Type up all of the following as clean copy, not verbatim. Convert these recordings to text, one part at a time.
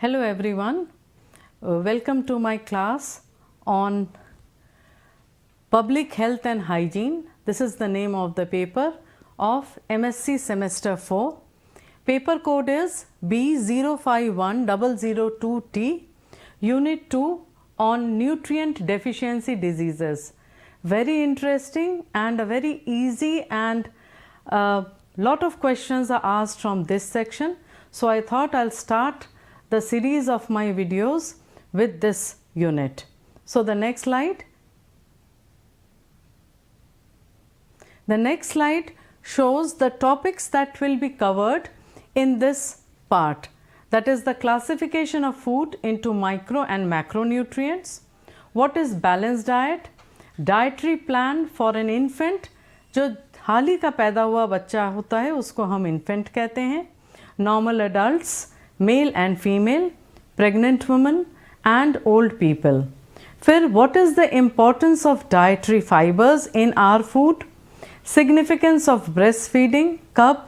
Hello everyone, welcome to my class on Public Health and Hygiene. This is the name of the paper of MSc Semester 4. Paper code is B051002T, Unit 2 on Nutrient Deficiency Diseases. Very interesting and a very easy, and lot of questions are asked from this section. So I thought I'll start the series of my videos with this unit. So the next slide. The next slide shows the topics that will be covered in this part. That is the classification of food into micro and macronutrients. What is balanced diet? Dietary plan for an infant. जो हाल ही का पैदा हुआ बच्चा होता है उसको हम infant कहते हैं. Normal adults, male and female, pregnant women and old people. फिर what is the importance of dietary fibers in our food? Significance of breastfeeding, कब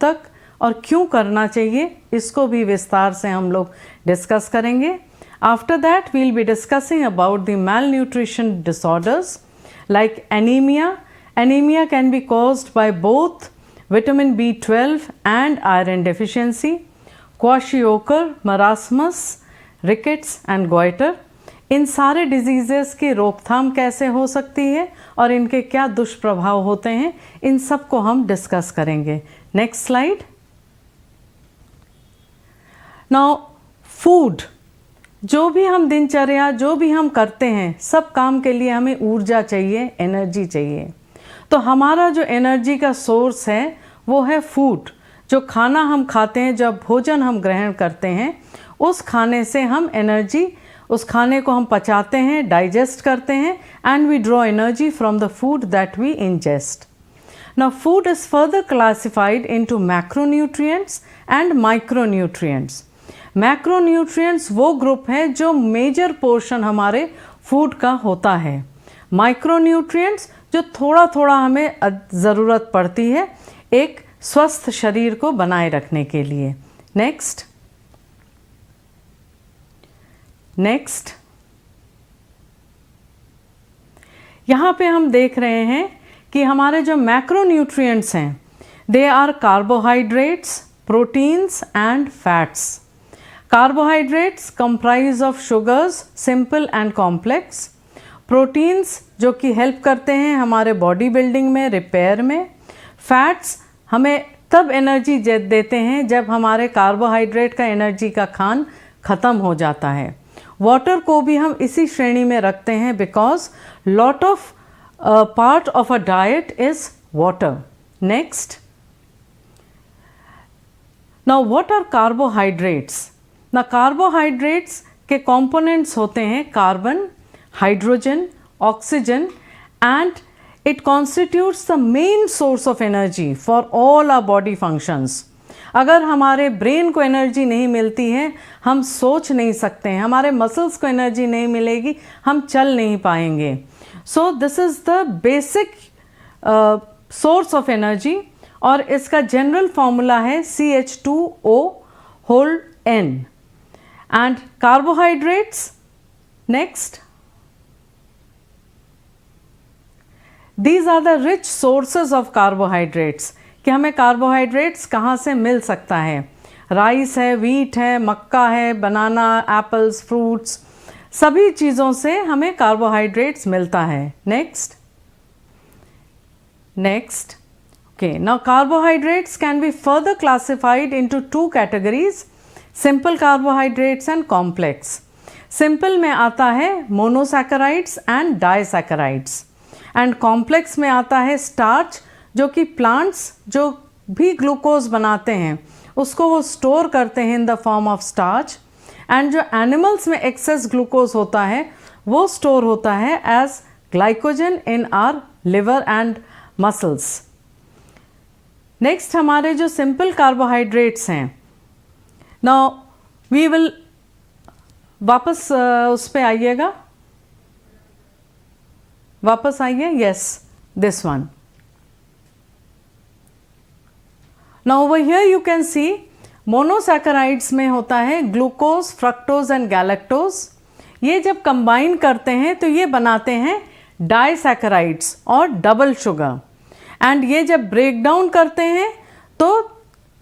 तक और क्यों करना चाहिए, इसको भी विस्तार से हम लोग डिस्कस करेंगे. After that we'll be discussing about the malnutrition disorders like anemia. Anemia can be caused by both vitamin B12 and iron deficiency. Kwashiorkor, marasmus, rickets and goitre. इन सारे डिजीज़ेस की रोकथाम कैसे हो सकती है और इनके क्या दुष्प्रभाव होते हैं, इन सब को हम डिस्कस करेंगे. Next slide. नाउ फूड, जो भी हम दिनचर्या जो भी हम करते हैं, सब काम के लिए हमें ऊर्जा चाहिए, एनर्जी चाहिए. तो हमारा जो एनर्जी का सोर्स है वो है फूड. जो खाना हम खाते हैं, जब भोजन हम ग्रहण करते हैं, उस खाने से हम एनर्जी, उस खाने को हम पचाते हैं, डाइजेस्ट करते हैं, and we draw energy from the food that we ingest. Now food is further classified into macronutrients and micronutrients. Macronutrients वो ग्रुप है जो मेजर पोर्शन हमारे फूड का होता है. माइक्रोन्यूट्रिएंट्स जो थोड़ा थोड़ा हमें ज़रूरत पड़ती है एक स्वस्थ शरीर को बनाए रखने के लिए. नेक्स्ट. यहाँ पे हम देख रहे हैं कि हमारे जो मैक्रोन्यूट्रिएंट्स हैं, they are carbohydrates, proteins and fats. Carbohydrates comprise of sugars, simple and complex. Proteins जो कि हेल्प करते हैं हमारे बॉडी बिल्डिंग में, रिपेयर में. फैट्स हमें तब एनर्जी देते हैं जब हमारे कार्बोहाइड्रेट का एनर्जी का खान ख़त्म हो जाता है. वाटर को भी हम इसी श्रेणी में रखते हैं because lot of part of a diet is water. Next. Now what are carbohydrates? ना कार्बोहाइड्रेट्स के कंपोनेंट्स होते हैं carbon, hydrogen, oxygen, and it constitutes the main source of energy for all our body functions. अगर हमारे brain को energy नहीं मिलती है, हम सोच नहीं सकते हैं. हमारे मसल्स को एनर्जी नहीं मिलेगी, हम चल नहीं पाएंगे. So this is the basic source of energy, और इसका जनरल फॉर्मूला है CH2O(N). And carbohydrates. Next. These are the rich sources of carbohydrates. कि हमें कार्बोहाइड्रेट्स कहाँ से मिल सकता है. राइस है, वीट है, मक्का है, बनाना, एप्पल्स, फ्रूट्स, सभी चीज़ों से हमें कार्बोहाइड्रेट्स मिलता है. Next. Okay, now carbohydrates can be further classified into two categories: simple carbohydrates and complex. Simple में आता है monosaccharides and disaccharides. And complex में आता है स्टार्च, जो कि प्लांट्स जो भी ग्लूकोज बनाते हैं उसको वो स्टोर करते हैं in the form of starch. And जो एनिमल्स में एक्सेस ग्लूकोज होता है वो स्टोर होता है as glycogen in our liver and muscles. Next हमारे जो सिंपल कार्बोहाइड्रेट्स हैं. नाउ वी विल वापस उस पे आइएगा, वापस आइए. Yes, this one. Now over here you can see monosaccharides में होता है ग्लूकोज, फ्रक्टोज एंड गैलेक्टोज। ये जब कंबाइन करते हैं तो ये बनाते हैं डाइसैकेराइड्स और डबल शुगर। एंड ये जब ब्रेक डाउन करते हैं तो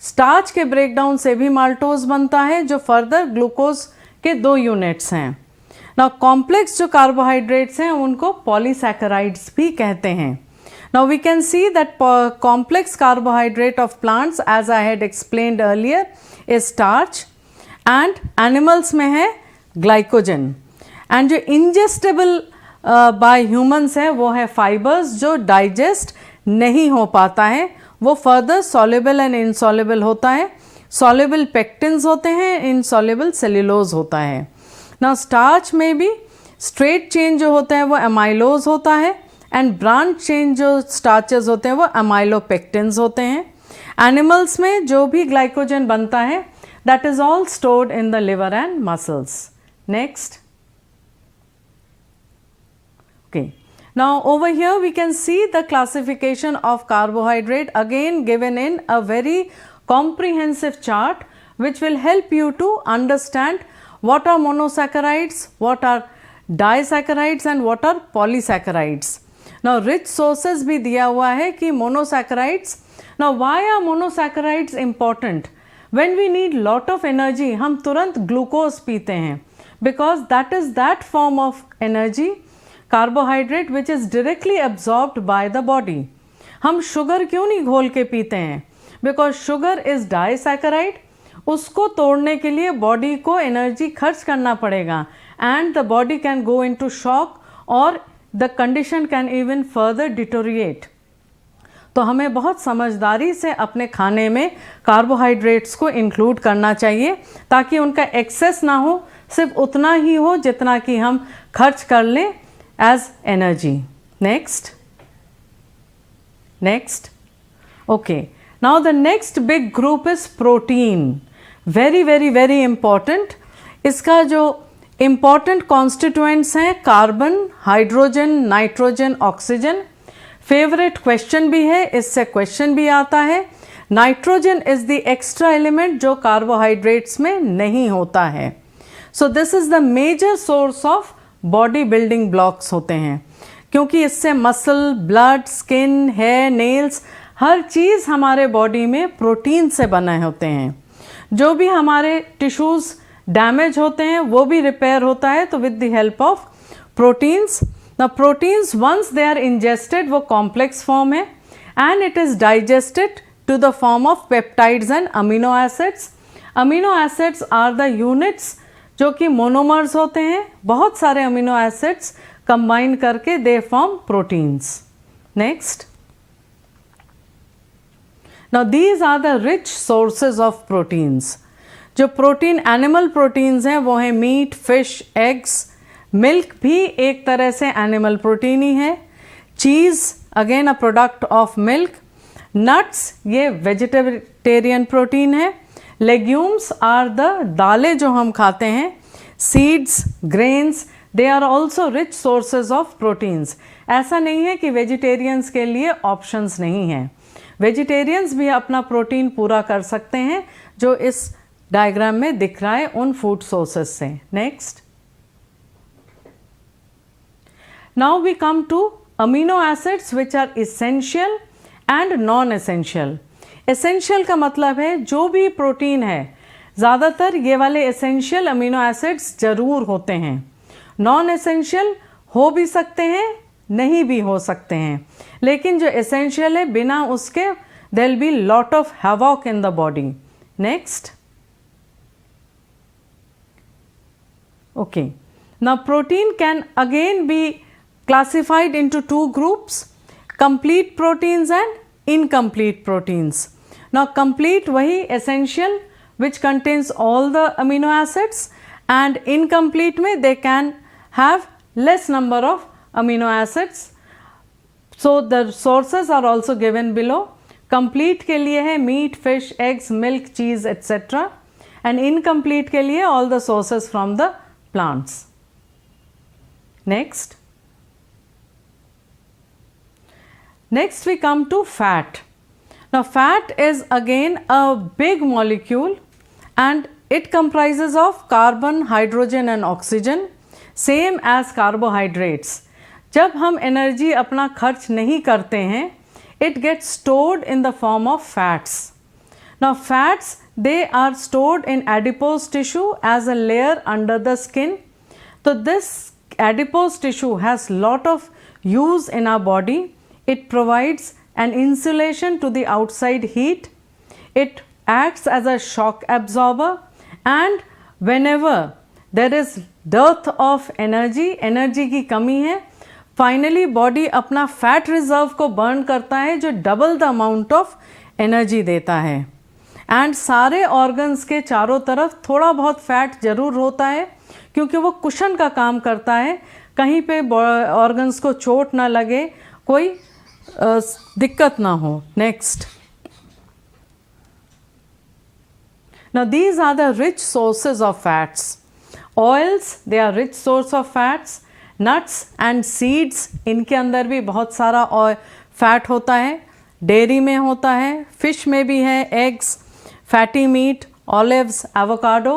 स्टार्च के ब्रेक डाउन से भी माल्टोज बनता है, जो फर्दर ग्लूकोज के 2 यूनिट्स हैं। नाउ कॉम्प्लेक्स जो कार्बोहाइड्रेट्स हैं उनको पॉलीसैकेराइड्स भी कहते हैं। Now we can see that complex carbohydrate of plants, as I had explained earlier, is starch, and animals में है glycogen, and जो ingestible by humans है वो है fibers जो digest नहीं हो पाता है, वो further soluble and insoluble होता है। soluble pectins होते हैं, insoluble cellulose होता है। Now starch में भी straight chain जो होता है वो amylose होता है, एंड ब्रांच चेन जो स्टार्चेस होते हैं वो अमाइलोपेक्टिन्स होते हैं। एनिमल्स में जो भी ग्लाइकोजन बनता है that is all stored in the liver and muscles. Next, okay, now over here we can see the classification of carbohydrate, again given in a very comprehensive chart which will help you to understand what are monosaccharides, what are disaccharides and what are polysaccharides. Now rich sources भी दिया हुआ है कि monosaccharides, now why are monosaccharides important? When we need lot of energy हम तुरंत glucose पीते हैं because that is that form of energy carbohydrate which is directly absorbed by the body. हम शुगर क्यों नहीं घोल के पीते हैं? Because sugar is disaccharide, उसको तोड़ने के लिए बॉडी को एनर्जी खर्च करना पड़ेगा and the body can go into shock or the condition can even further deteriorate. तो हमें बहुत समझदारी से अपने खाने में कार्बोहाइड्रेट्स को इंक्लूड करना चाहिए ताकि उनका एक्सेस ना हो, सिर्फ उतना ही हो जितना कि हम खर्च कर लें as energy. Next, okay, now the next big group is protein. Very very very important. इसका जो इम्पॉर्टेंट कॉन्स्टिट्यूएंट्स हैं carbon, hydrogen, nitrogen, oxygen. Favourite question भी है, इससे क्वेश्चन भी आता है। Nitrogen is the extra element जो कार्बोहाइड्रेट्स में नहीं होता है। So this is the major source of body building blocks होते हैं, क्योंकि इससे muscle, blood, skin, hair, nails, हर चीज़ हमारे बॉडी में प्रोटीन से बने होते हैं। जो भी हमारे टिश्यूज़ डैमेज होते हैं वो भी रिपेयर होता है तो with the help of proteins. ना proteins once they are ingested वो कॉम्प्लेक्स फॉर्म है and it is digested to the form of peptides and amino acids. Amino acids are the units जो कि मोनोमर्स होते हैं, बहुत सारे अमीनो एसिड्स कंबाइन करके they form proteins. Next, now these are the rich sources of proteins. जो protein animal proteins हैं वो हैं मीट, फिश, एग्स। मिल्क भी एक तरह से एनिमल प्रोटीन ही है। Cheese again a product of milk. Nuts ये वेजिटेरियन प्रोटीन है। लेग्यूम्स आर द दालें जो हम खाते हैं। Seeds, grains, they are also rich sources of proteins. ऐसा नहीं है कि वेजिटेरियंस के लिए ऑप्शंस नहीं हैं, वेजिटेरियंस भी अपना प्रोटीन पूरा कर सकते हैं जो इस डायग्राम में दिख रहा है उन फूड सोर्सेस से। Next, now we come to amino acids which are essential and non essential. Essential का मतलब है जो भी प्रोटीन है, ज़्यादातर ये वाले एसेंशियल अमीनो एसिड्स जरूर होते हैं। नॉन एसेंशियल हो भी सकते हैं, नहीं भी हो सकते हैं, लेकिन जो एसेंशियल है बिना उसके there will be lot of havoc in the body. Next, okay, now protein can again be classified into two groups, complete proteins and incomplete proteins. Now complete वही essential which contains all the amino acids, and incomplete में they can have less number of amino acids. So the sources are also given below. Complete के लिए है meat, fish, eggs, milk, cheese etc. and incomplete के लिए all the sources from the plants. Next we come to fat. Now fat is again a big molecule and it comprises of carbon, hydrogen and oxygen, same as carbohydrates. जब हम energy अपना खर्च नहीं करते हैं, it gets stored in the form of fats. Now fats, they are stored in adipose tissue as a layer under the skin. So this adipose tissue has lot of use in our body. It provides an insulation to the outside heat. It acts as a shock absorber, and whenever there is dearth of energy की कमी है, finally body अपना fat reserve को burn करता है जो double the amount of energy देता है. एंड सारे ऑर्गन्स के चारों तरफ थोड़ा बहुत फैट जरूर होता है क्योंकि वो कुशन का काम करता है, कहीं पे ऑर्गन्स को चोट ना लगे, कोई दिक्कत ना हो. Next. Now these are the rich sources of fats. Oils, they are rich source of fats. Nuts and seeds, इनके अंदर भी बहुत सारा फैट होता है. डेयरी में होता है, फिश में भी है, eggs, fatty meat, olives, avocado.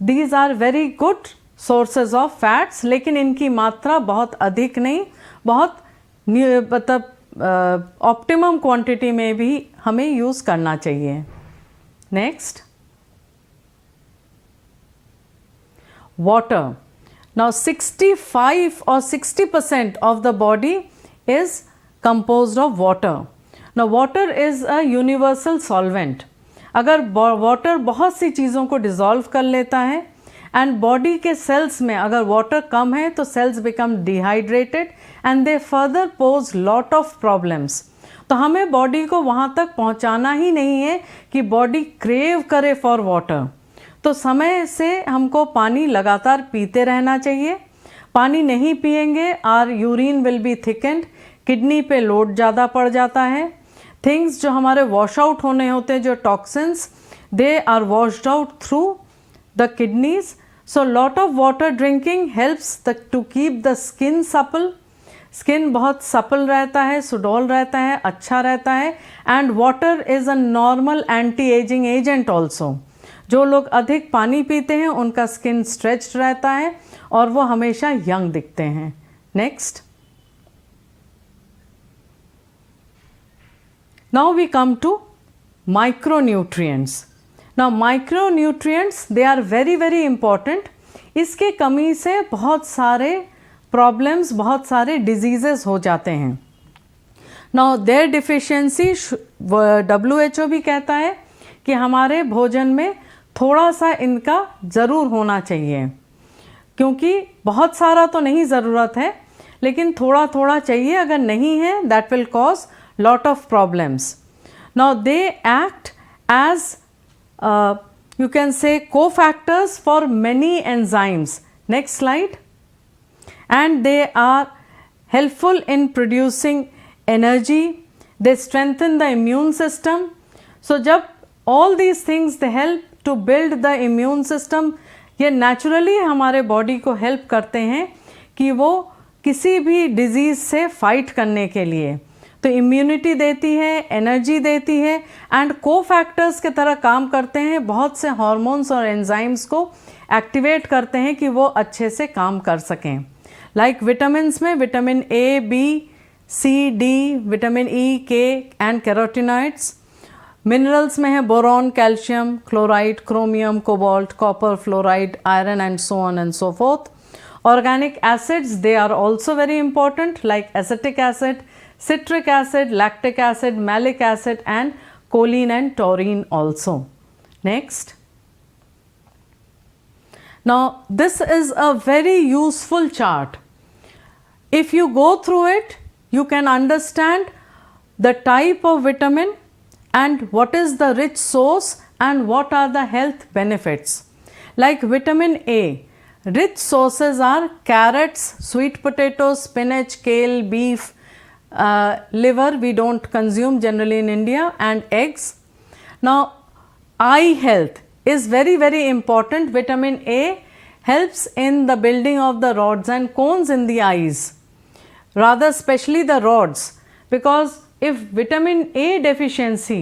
These are very good sources of fats, लेकिन इनकी मात्रा बहुत अधिक नहीं, बहुत मतलब ऑप्टिमम क्वांटिटी में भी हमें यूज़ करना चाहिए. Next. Water. Now 65 or 60% of the body is composed of water. Now water is a universal solvent. अगर वाटर बहुत सी चीज़ों को डिज़ोल्व कर लेता है एंड बॉडी के सेल्स में अगर वाटर कम है तो sales become dehydrated and they further pose lot of problems. तो हमें बॉडी को वहाँ तक पहुँचाना ही नहीं है कि बॉडी क्रेव करे फॉर वाटर. तो समय से हमको पानी लगातार पीते रहना चाहिए. पानी नहीं पिएंगे or urine will be thickened, kidney पे लोड ज़्यादा पड़ जाता है. थिंग्स जो हमारे वॉश आउट होने होते हैं, जो toxins, they are washed out through the kidneys. So lot of water drinking helps to keep the skin supple. Skin बहुत सपल रहता है, सुडौल रहता है, अच्छा रहता है. And water is a normal anti aging agent also. जो लोग अधिक पानी पीते हैं उनका स्किन स्ट्रेच्ड रहता है और वो हमेशा यंग दिखते हैं. Next. Now we come to micronutrients. Now micronutrients, they are very very important. इसके कमी से बहुत सारे प्रॉब्लम्स, बहुत सारे डिजीजेस हो जाते हैं. नाउ देयर डिफिशिएंसी, WHO भी कहता है कि हमारे भोजन में थोड़ा सा इनका ज़रूर होना चाहिए, क्योंकि बहुत सारा तो नहीं ज़रूरत है, लेकिन थोड़ा थोड़ा चाहिए. अगर नहीं है that will cause lot of problems. Now they act as you can say cofactors for many enzymes. Next slide. And they are helpful in producing energy. They strengthen the immune system. So जब all these things they help to build the immune system, ये naturally हमारे body को help करते हैं कि वो किसी भी डिजीज़ से फाइट करने के लिए. तो इम्यूनिटी देती है, एनर्जी देती है एंड कोफैक्टर्स के तरह काम करते हैं. बहुत से हार्मोन्स और एंजाइम्स को एक्टिवेट करते हैं कि वो अच्छे से काम कर सकें. लाइक विटामिन्स में vitamin A, B, C, D, vitamin E, K and carotenoids. Minerals में है boron, calcium, chloride, chromium, cobalt, copper, fluoride, iron and so on and so fourth. Organic acids, they are also very important, like acetic acid, citric acid, lactic acid, malic acid and choline and taurine also. Next. Now this is a very useful chart. If you go through it, you can understand the type of vitamin and what is the rich source and what are the health benefits. Like vitamin A, rich sources are carrots, sweet potatoes, spinach, kale, beef, liver we don't consume generally in India, and eggs. Now eye health is very very important. Vitamin A helps in the building of the rods and cones in the eyes, rather especially the rods, because if vitamin A deficiency,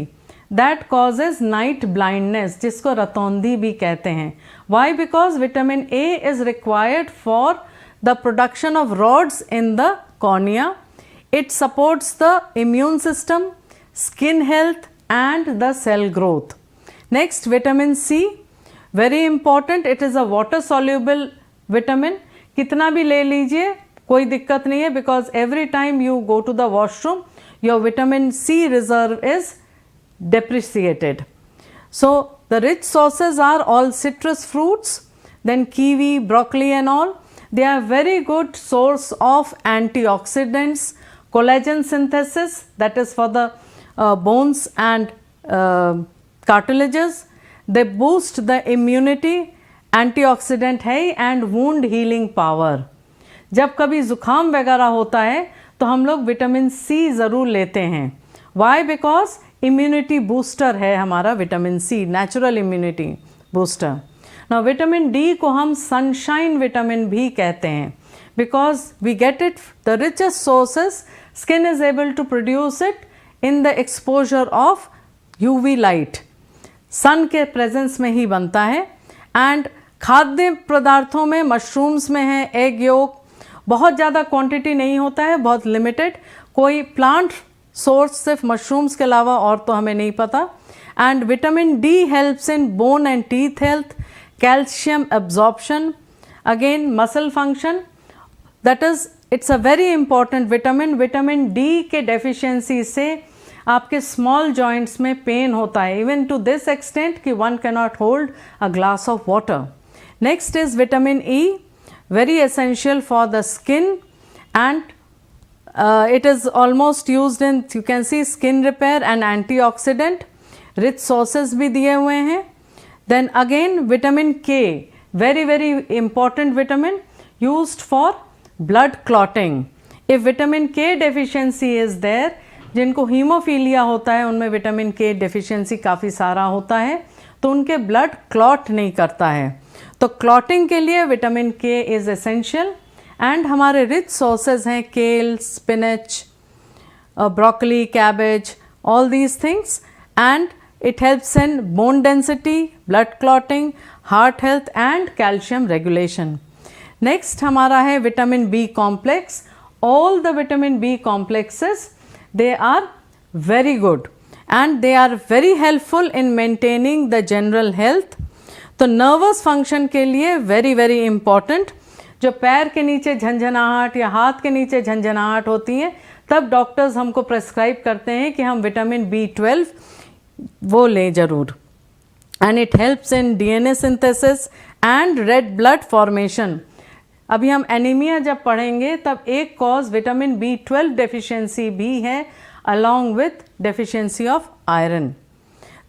that causes night blindness, जिसको रतौंधी भी कहते हैं. Why? Because vitamin A is required for the production of rods in the cornea. It supports the immune system, skin health and the cell growth. Next, vitamin C, very important. It is a water soluble vitamin. कितना भी ले लीजिए कोई दिक्कत नहीं है, because every time you go to the washroom your vitamin C reserve is depreciated. So the rich sources are all citrus fruits, then kiwi, broccoli and all. They are very good source of antioxidants, collagen synthesis, that is for the bones and cartilages. They boost the immunity, antioxidant है and wound healing power. जब कभी ज़ुकाम वगैरह होता है तो हम लोग विटामिन सी ज़रूर लेते हैं. Why? Because immunity booster है हमारा vitamin C, natural immunity booster. Now vitamin D को हम सनशाइन विटामिन भी कहते हैं, because we get it the richest sources. Skin is able to produce it in the exposure of UV light. सन के presence में ही बनता है. एंड खाद्य पदार्थों में मशरूम्स में है एग योक, बहुत ज़्यादा क्वांटिटी नहीं होता है, बहुत लिमिटेड. कोई प्लांट सोर्स सिर्फ मशरूम्स के अलावा और तो हमें नहीं पता. And vitamin D helps in bone and teeth health, calcium absorption, again muscle function. That is it's a very important vitamin. Vitamin D के डेफिशिएंसी से आपके स्मॉल जॉइंट्स में पेन होता है, इवन टू दिस एक्सटेंट कि one can not hold a glass of water. Next is vitamin E, very essential for the skin, and it is almost used in, you can see, skin repair and antioxidant. Rich sources भी दिए हुए हैं. Then again vitamin K, very important vitamin, used for blood clotting. If vitamin K deficiency is there, जिनको haemophilia होता है उनमें vitamin के deficiency काफ़ी सारा होता है, तो उनके ब्लड क्लॉट नहीं करता है. तो क्लॉटिंग के लिए vitamin K is essential. And हमारे रिच सोर्सेज हैं kale, spinach, broccoli, cabbage, all these things. And it helps in bone density, blood clotting, heart health and calcium regulation. Next हमारा है vitamin B complex. All the vitamin B complexes, they are very good and they are very helpful in maintaining the general health. तो nervous function के लिए very important. जो पैर के नीचे झंझनाहट या हाथ के नीचे झंझनाहट होती है, तब डॉक्टर्स हमको प्रेस्क्राइब करते हैं कि हम विटामिन B12 वो लें ज़रूर. And it helps in DNA synthesis and red blood formation. अभी हम एनीमिया जब पढ़ेंगे तब एक कॉज विटामिन B12 डेफिशिएंसी भी है, along with deficiency of iron.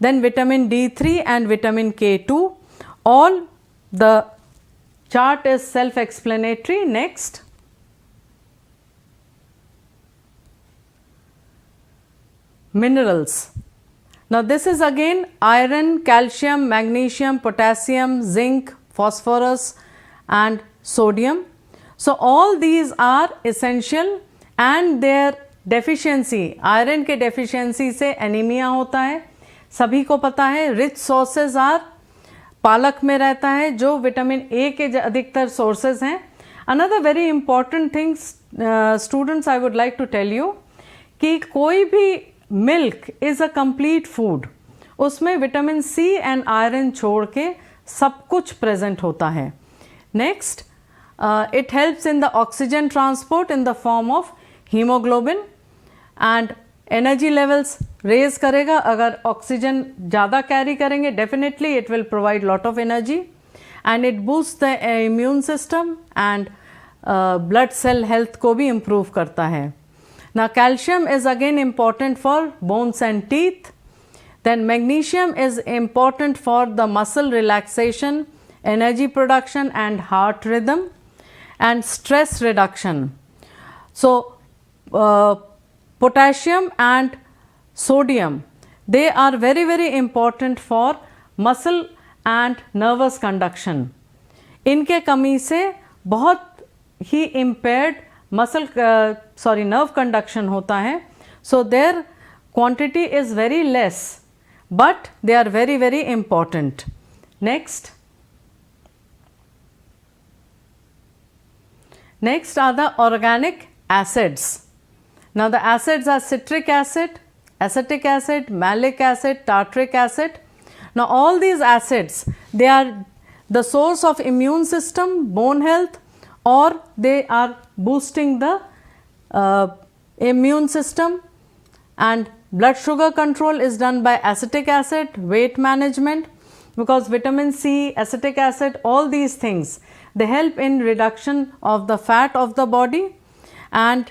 Then vitamin D3 and vitamin K2, all the chart is self-explanatory. Next, minerals. Now this is again iron, calcium, magnesium, potassium, zinc, phosphorus and sodium. So all these are essential and their deficiency, iron के deficiency से anaemia होता है, सभी को पता है. Rich sources are, पालक में रहता है जो विटामिन ए के अधिकतर सोर्सेज हैं. Another very important things students I would like to tell you कि कोई भी milk is a complete food. उसमें विटामिन सी एंड आयरन छोड़ के सब कुछ प्रेजेंट होता है. Next, it helps in the oxygen transport in the form of haemoglobin and energy levels raise करेगा. अगर ऑक्सीजन ज़्यादा कैरी करेंगे definitely it will provide lot of energy. And it boost the immune system and blood cell health को भी improve करता है. ना calcium is again important for bones and teeth. Then magnesium is important for the muscle relaxation, energy production and heart rhythm and stress reduction. So potassium and sodium, they are very important for muscle and nervous conduction. इनके कमी से बहुत ही impaired nerve conduction होता है. So their quantity is very less but they are very, very important. Next. Next are the organic acids. Now, the acids are citric acid, acetic acid, malic acid, tartaric acid. Now, all these acids, they are the source of immune system, bone health, or they are boosting the immune system, and blood sugar control is done by acetic acid, weight management, because vitamin C, acetic acid, all these things, they help in reduction of the fat of the body, and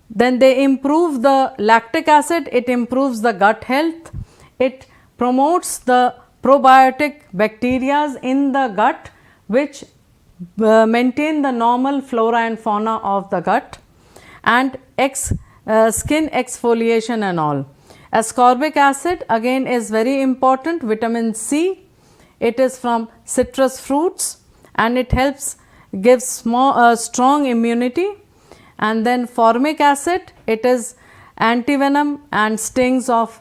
then they improve the lactic acid, it improves the gut health, it promotes the probiotic bacteria in the gut which maintain the normal flora and fauna of the gut, and skin exfoliation and all. Ascorbic acid again is very important, vitamin C, it is from citrus fruits and it helps gives strong immunity. And then formic acid, it is antivenom and stings of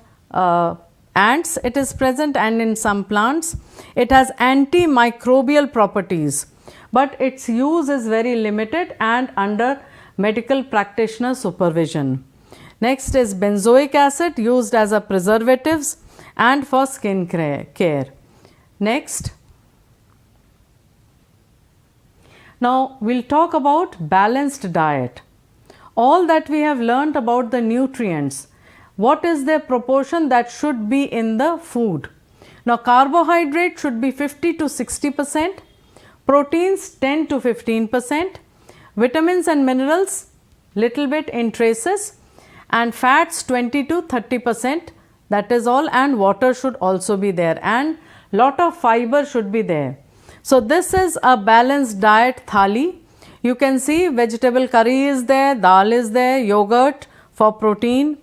ants, it is present, and in some plants it has antimicrobial properties, but its use is very limited and under medical practitioner supervision. Next is benzoic acid, used as a preservatives and for skin care. Next. Now, we will talk about balanced diet. All that we have learnt about the nutrients, what is their proportion that should be in the food. Now, carbohydrate should be 50 to 60%, proteins 10 to 15%, vitamins and minerals little bit in traces, and fats 20 to 30%, that is all, and water should also be there, and lot of fiber should be there. So, this is a balanced diet thali. You can see vegetable curry is there, dal is there, yogurt for protein,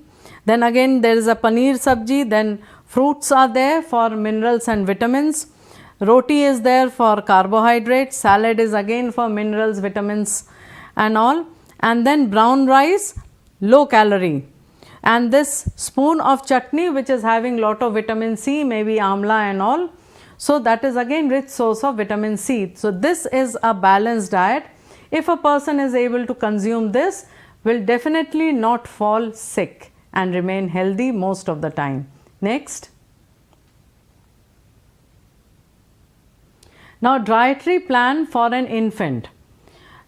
then again there is a paneer sabji, then fruits are there for minerals and vitamins, roti is there for carbohydrates, salad is again for minerals, vitamins and all, and then brown rice low calorie, and this spoon of chutney which is having lot of vitamin C, maybe amla and all. So, that is again rich source of vitamin C. So, this is a balanced diet. If a person is able to consume this, will definitely not fall sick and remain healthy most of the time. Next. Now, dietary plan for an infant.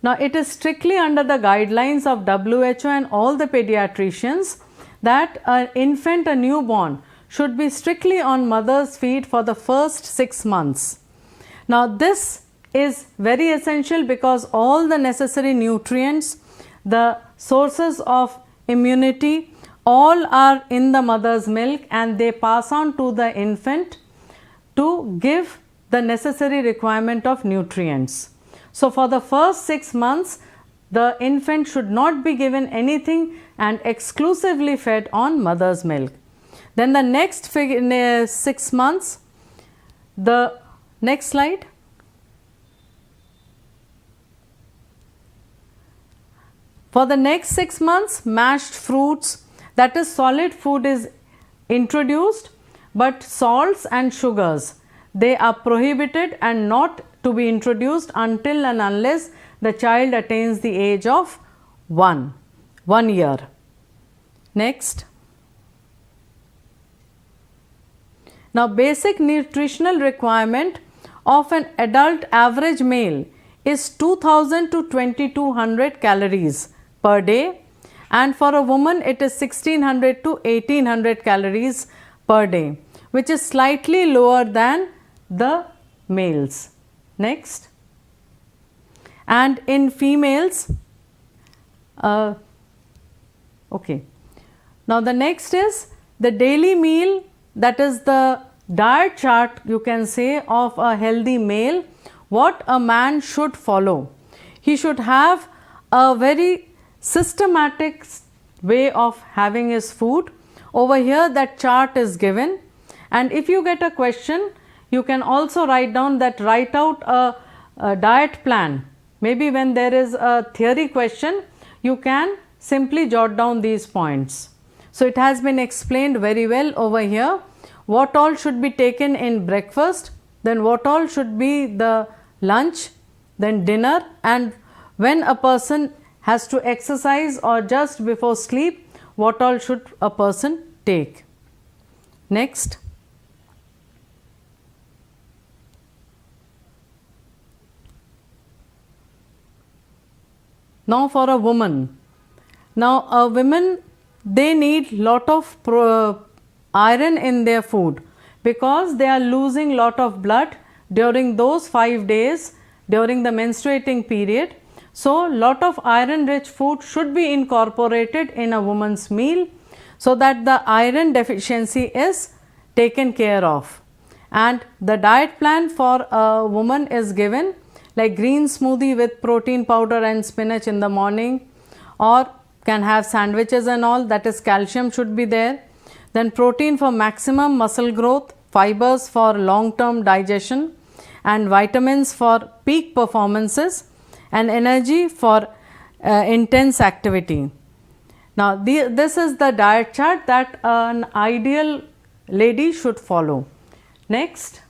Now, it is strictly under the guidelines of WHO and all the pediatricians that an infant, a newborn, should be strictly on mother's feed for the first 6 months. Now, this is very essential because all the necessary nutrients, the sources of immunity, all are in the mother's milk and they pass on to the infant to give the necessary requirement of nutrients. So, for the first 6 months, the infant should not be given anything and exclusively fed on mother's milk. Then the next 6 months, the next slide. For the next 6 months, mashed fruits, that is solid food, is introduced, but salts and sugars, they are prohibited and not to be introduced until and unless the child attains the age of 1 year. Next. Now, basic nutritional requirement of an adult average male is 2000 to 2200 calories per day, and for a woman it is 1600 to 1800 calories per day, which is slightly lower than the males. Next. And in females, okay. Now, the next is the daily meal, that is the diet chart, you can say, of a healthy male, what a man should follow. He should have a very systematic way of having his food. Over here that chart is given, and if you get a question, you can also write down that, write out a diet plan. Maybe when there is a theory question, you can simply jot down these points. So, it has been explained very well over here. what all should be taken in breakfast, then what all should be the lunch, then dinner, and when a person has to exercise or just before sleep, what all should a person take. Next. Now for a woman. Now a women, they need lot of iron in their food because they are losing lot of blood during those 5 days during the menstruating period. So lot of iron rich food should be incorporated in a woman's meal so that the iron deficiency is taken care of. And the diet plan for a woman is given like green smoothie with protein powder and spinach in the morning, or can have sandwiches and all, that is calcium should be there. Then protein for maximum muscle growth, fibers for long term digestion, and vitamins for peak performances, and energy for intense activity. Now this is the diet chart that an ideal lady should follow. Next,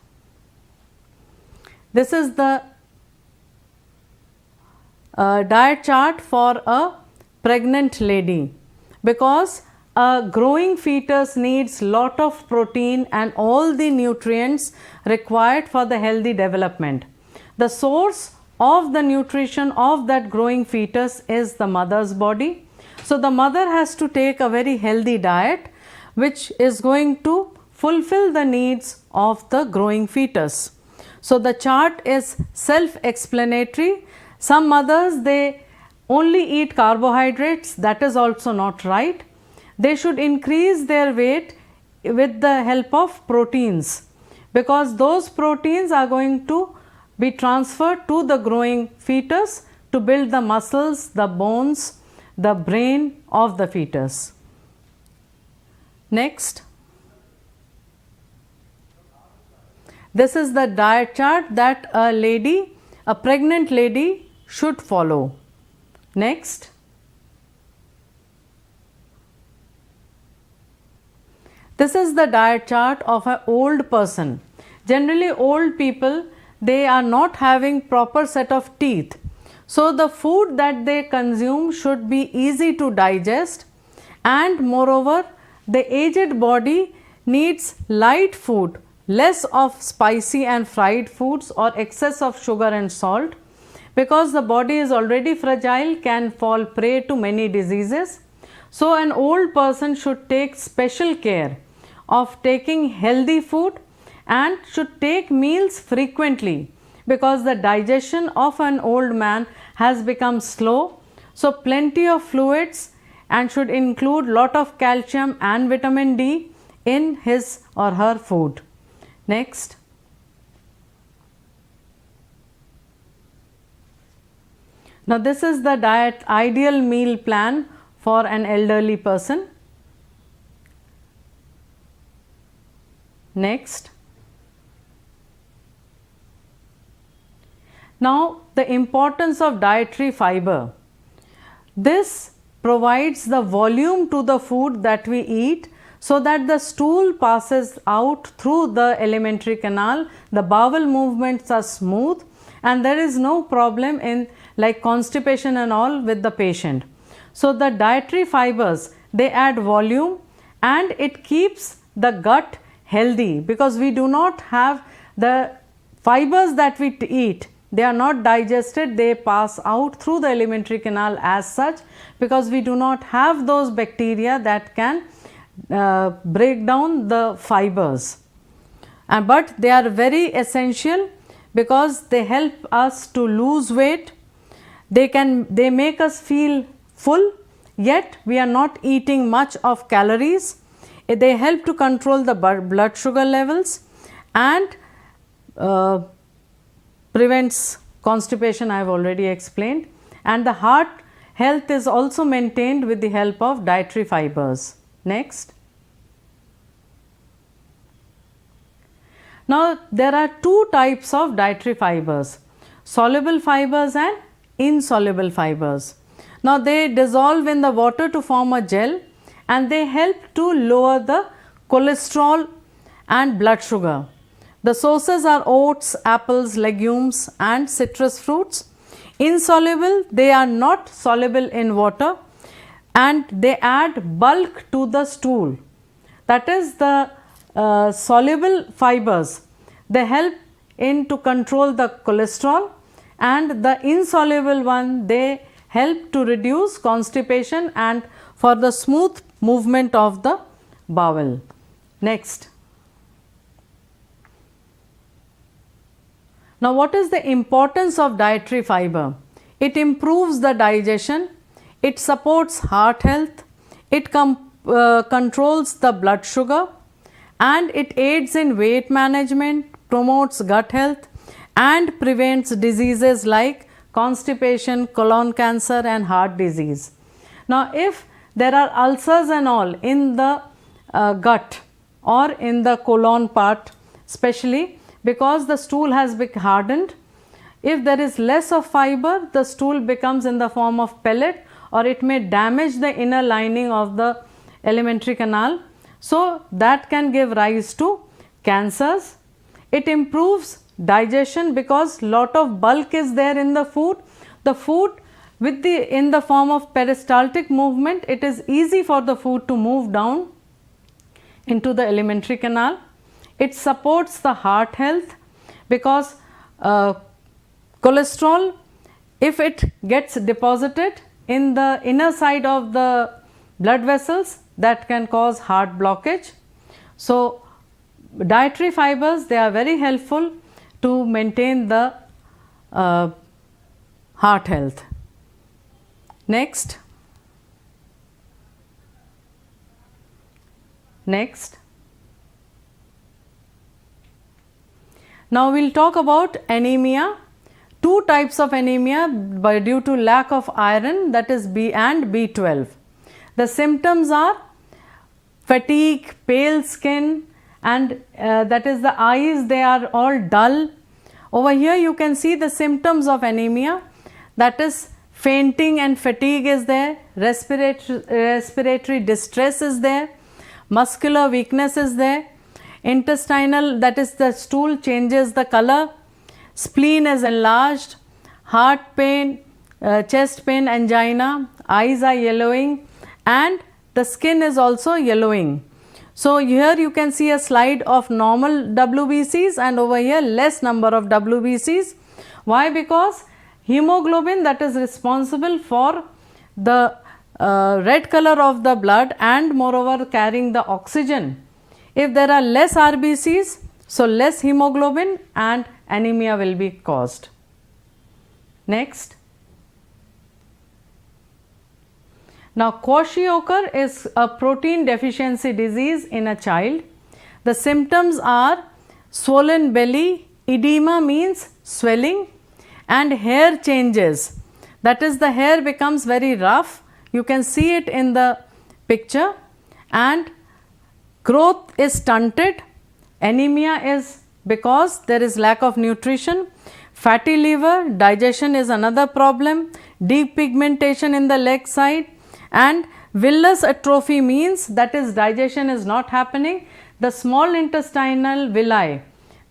this is the diet chart for a pregnant lady, because a growing fetus needs lot of protein and all the nutrients required for the healthy development. The source of the nutrition of that growing fetus is the mother's body. So the mother has to take a very healthy diet which is going to fulfill the needs of the growing fetus. So the chart is self-explanatory. Some mothers, they only eat carbohydrates, that is also not right. They should increase their weight with the help of proteins, because those proteins are going to be transferred to the growing fetus to build the muscles, the bones, the brain of the fetus. Next, this is the diet chart that a lady, a pregnant lady should follow. Next, this is the diet chart of an old person. Generally old people, they are not having proper set of teeth. So the food that they consume should be easy to digest, and moreover the aged body needs light food, less of spicy and fried foods or excess of sugar and salt, because the body is already fragile, can fall prey to many diseases. So an old person should take special care of taking healthy food and should take meals frequently, because the digestion of an old man has become slow. So plenty of fluids, and should include lot of calcium and vitamin D in his or her food. Next, now this is the diet ideal meal plan for an elderly person. Next, now the importance of dietary fiber. This provides the volume to the food that we eat, so that the stool passes out through the alimentary canal, the bowel movements are smooth, and there is no problem in like constipation and all with the patient. So the dietary fibers, they add volume and it keeps the gut healthy, because we do not have the fibers that we eat, they are not digested, they pass out through the alimentary canal as such, because we do not have those bacteria that can break down the fibers. But they are very essential because they help us to lose weight, they make us feel full, yet we are not eating much of calories. They help to control the blood sugar levels and prevents constipation, I have already explained, and the heart health is also maintained with the help of dietary fibers. Next, now there are two types of dietary fibers, soluble fibers and insoluble fibers. Now they dissolve in the water to form a gel, and they help to lower the cholesterol and blood sugar. The sources are oats, apples, legumes and citrus fruits. Insoluble, they are not soluble in water and they add bulk to the stool. That is the soluble fibers. They help in to control the cholesterol, and the insoluble one, they help to reduce constipation and for the smooth movement of the bowel. Next. Now, what is the importance of dietary fiber? It improves the digestion, it supports heart health, it controls the blood sugar, and it aids in weight management, promotes gut health and prevents diseases like constipation, colon cancer and heart disease. Now, if there are ulcers and all in the gut or in the colon part, especially because the stool has been hardened, if there is less of fiber, the stool becomes in the form of pellet or it may damage the inner lining of the alimentary canal. So, that can give rise to cancers. It improves digestion because lot of bulk is there in the food. The food with in the form of peristaltic movement, it is easy for the food to move down into the alimentary canal. It supports the heart health because cholesterol, if it gets deposited in the inner side of the blood vessels, that can cause heart blockage. So, dietary fibers, they are very helpful to maintain the heart health. Next. Next. Now, we will talk about anemia. Two types of anemia due to lack of iron, that is B and B12. The symptoms are fatigue, pale skin, and that is the eyes, they are all dull. Over here you can see the symptoms of anemia, that is fainting and fatigue is there, respiratory distress is there, muscular weakness is there, intestinal, that is the stool changes the color, spleen is enlarged, heart pain, chest pain, angina, eyes are yellowing and the skin is also yellowing. So, here you can see a slide of normal WBCs and over here less number of WBCs. Why? Because hemoglobin, that is responsible for the red color of the blood and moreover carrying the oxygen. If there are less RBCs, so less hemoglobin and anemia will be caused. Next. Now, kwashiorkor is a protein deficiency disease in a child. The symptoms are swollen belly, edema means swelling, and hair changes, that is the hair becomes very rough, you can see it in the picture, and growth is stunted. Anemia is because there is lack of nutrition. Fatty liver, digestion is another problem, deep pigmentation in the leg side, and villus atrophy means that is digestion is not happening. The small intestinal villi,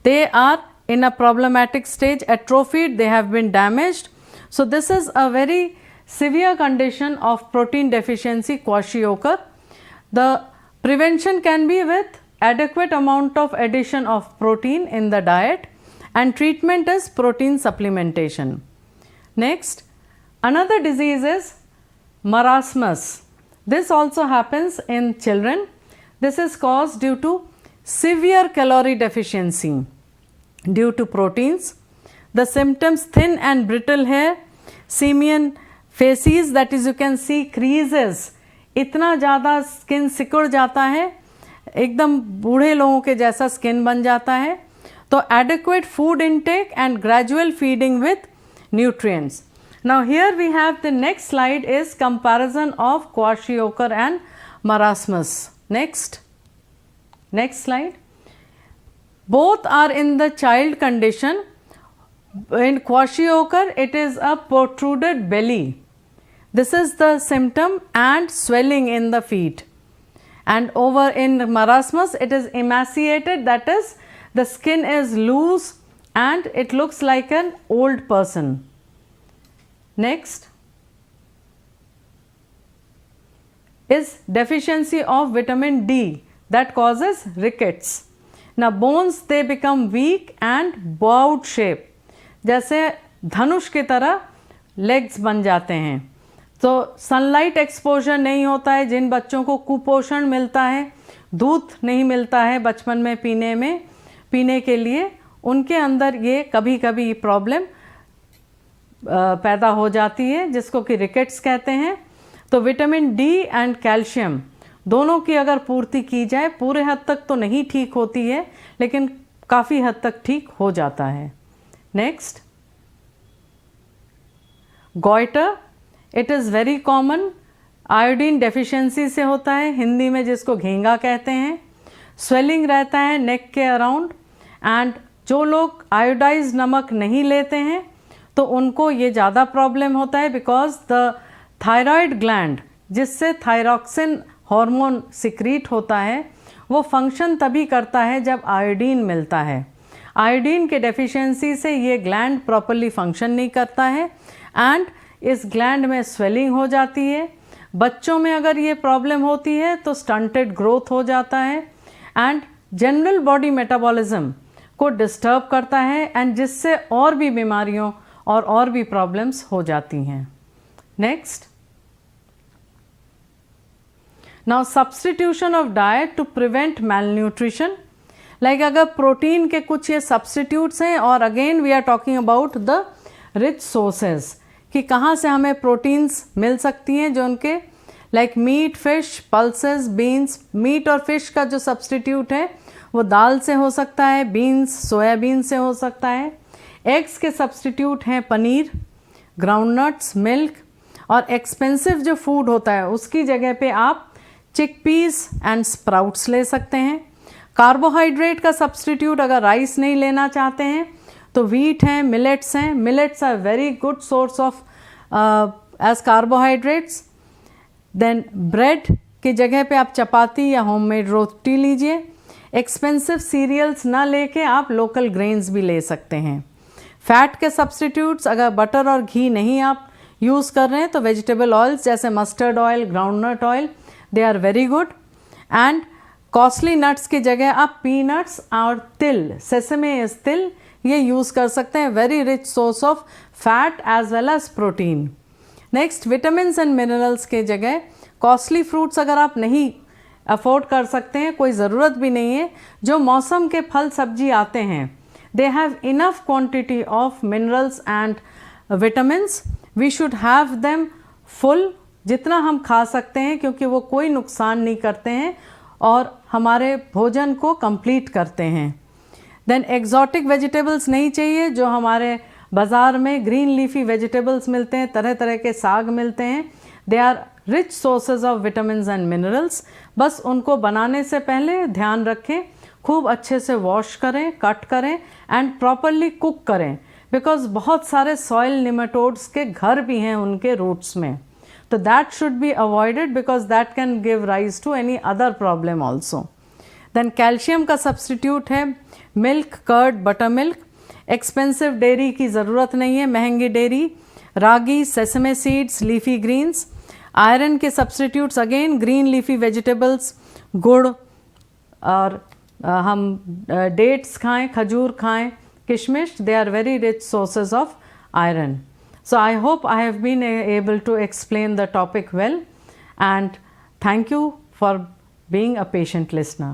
they are in a problematic stage, atrophied, they have been damaged. So, this is a very severe condition of protein deficiency kwashiorkor. The prevention can be with adequate amount of addition of protein in the diet and treatment is protein supplementation. Next, another disease is marasmus. This also happens in children. This is caused due to severe calorie deficiency due to proteins. The symptoms: thin and brittle hair, simian facies, that is you can see creases, इतना ज़्यादा skin सिकुड़ जाता है, एकदम बूढ़े लोगों के जैसा स्किन बन जाता है. तो adequate food intake and gradual feeding with nutrients. Now, here we have the next slide is comparison of kwashiorkor and marasmus. Next slide. Both are in the child condition. In kwashiorkor, it is a protruded belly. This is the symptom and swelling in the feet. and over in marasmus it is emaciated, that is the skin is loose and it looks like an old person. Next is deficiency of vitamin D that causes rickets. Now bones they become weak and bowed shape, जैसे धनुष की तरह legs बन जाते हैं। तो sunlight exposure नहीं होता है, जिन बच्चों को कुपोषण मिलता है, दूध नहीं मिलता है बचपन में पीने के लिए, उनके अंदर ये कभी कभी प्रॉब्लम पैदा हो जाती है जिसको कि रिकेट्स कहते हैं। तो विटामिन डी एंड कैल्शियम दोनों की अगर पूर्ति की जाए, पूरे हद तक तो नहीं ठीक होती है लेकिन काफ़ी हद तक ठीक हो जाता है। Next, goitre, it is very common, iodine deficiency से होता है, हिंदी में जिसको घेंगा कहते हैं। स्वेलिंग रहता है नेक के अराउंड, एंड जो लोग आयोडाइज नमक नहीं लेते हैं तो उनको ये ज़्यादा प्रॉब्लम होता है, बिकॉज द थायराइड ग्लैंड जिससे थायरॉक्सिन हार्मोन सिक्रीट होता है वो फंक्शन तभी करता है जब आयोडीन मिलता है। आयोडीन के डेफिशिएंसी से ये ग्लैंड प्रॉपरली फंक्शन नहीं करता है एंड इस ग्लैंड में स्वेलिंग हो जाती है। बच्चों में अगर ये प्रॉब्लम होती है तो स्टंटेड ग्रोथ हो जाता है एंड जनरल बॉडी मेटाबॉलिज्म को डिस्टर्ब करता है एंड जिससे और भी बीमारियों और भी प्रॉब्लम्स हो जाती हैं। Next, now substitution of diet to prevent malnutrition, like अगर प्रोटीन के कुछ ये सब्स्टिट्यूट्स हैं, और again we are talking about the rich sources कि कहाँ से हमें प्रोटीन्स मिल सकती हैं जो उनके like meat, fish, pulses, beans. Meat और फिश का जो सब्स्टिट्यूट है वो दाल से हो सकता है, बीन्स सोयाबीन से हो सकता है। एग्स के सब्स्टिट्यूट हैं पनीर, ग्राउंडनट्स, मिल्क, और एक्सपेंसिव जो फूड होता है उसकी जगह पे आप चिकपीस एंड स्प्राउट्स ले सकते हैं। कार्बोहाइड्रेट का सब्स्टिट्यूट अगर राइस नहीं लेना चाहते हैं तो वीट हैं, मिलेट्स हैं। Millets are very good source of as carbohydrates. Then bread की जगह पे आप चपाती या होममेड रोटी लीजिए। एक्सपेंसिव सीरियल्स ना लेके आप लोकल ग्रेन्स भी ले सकते हैं। फैट के सब्स्टिट्यूट्स अगर बटर और घी नहीं आप यूज़ कर रहे हैं तो वेजिटेबल ऑयल्स जैसे mustard oil, groundnut oil, they are very good. And costly nuts की जगह आप पीनट्स और तिल, सेसमे इज तिल, ये यूज़ कर सकते हैं। Very rich source of fat as well as protein. Next, vitamins and minerals के जगह कॉस्टली फ्रूट्स अगर आप नहीं अफोर्ड कर सकते हैं, कोई ज़रूरत भी नहीं है, जो मौसम के फल सब्जी आते हैं they have enough quantity of minerals and vitamins. We should have them full, जितना हम खा सकते हैं, क्योंकि वो कोई नुकसान नहीं करते हैं और हमारे भोजन को कंप्लीट करते हैं। देन एक्जॉटिक वेजिटेबल्स नहीं चाहिए, जो हमारे बाज़ार में ग्रीन लीफी वेजिटेबल्स मिलते हैं, तरह तरह के साग मिलते हैं, they are rich sources of vitamins and minerals. बस उनको बनाने से पहले ध्यान रखें, खूब अच्छे से वॉश करें, कट करें एंड प्रॉपरली कुक करें, बिकॉज बहुत सारे सॉइल निमेटोड्स के घर भी हैं उनके रूट्स में, तो that should be avoided because that can give rise to any other problem also. Then calcium का सब्स्टिट्यूट है milk, curd, butter milk. Expensive dairy की ज़रूरत नहीं है, महंगी dairy, ragi, sesame seeds, leafy greens. Iron के substitutes again green leafy vegetables, गुड़, और हम डेट्स खाएं, खजूर खाएं, किशमिश, they are very rich sources of iron. So I hope I have been able to explain the topic well, and thank you for being a patient listener.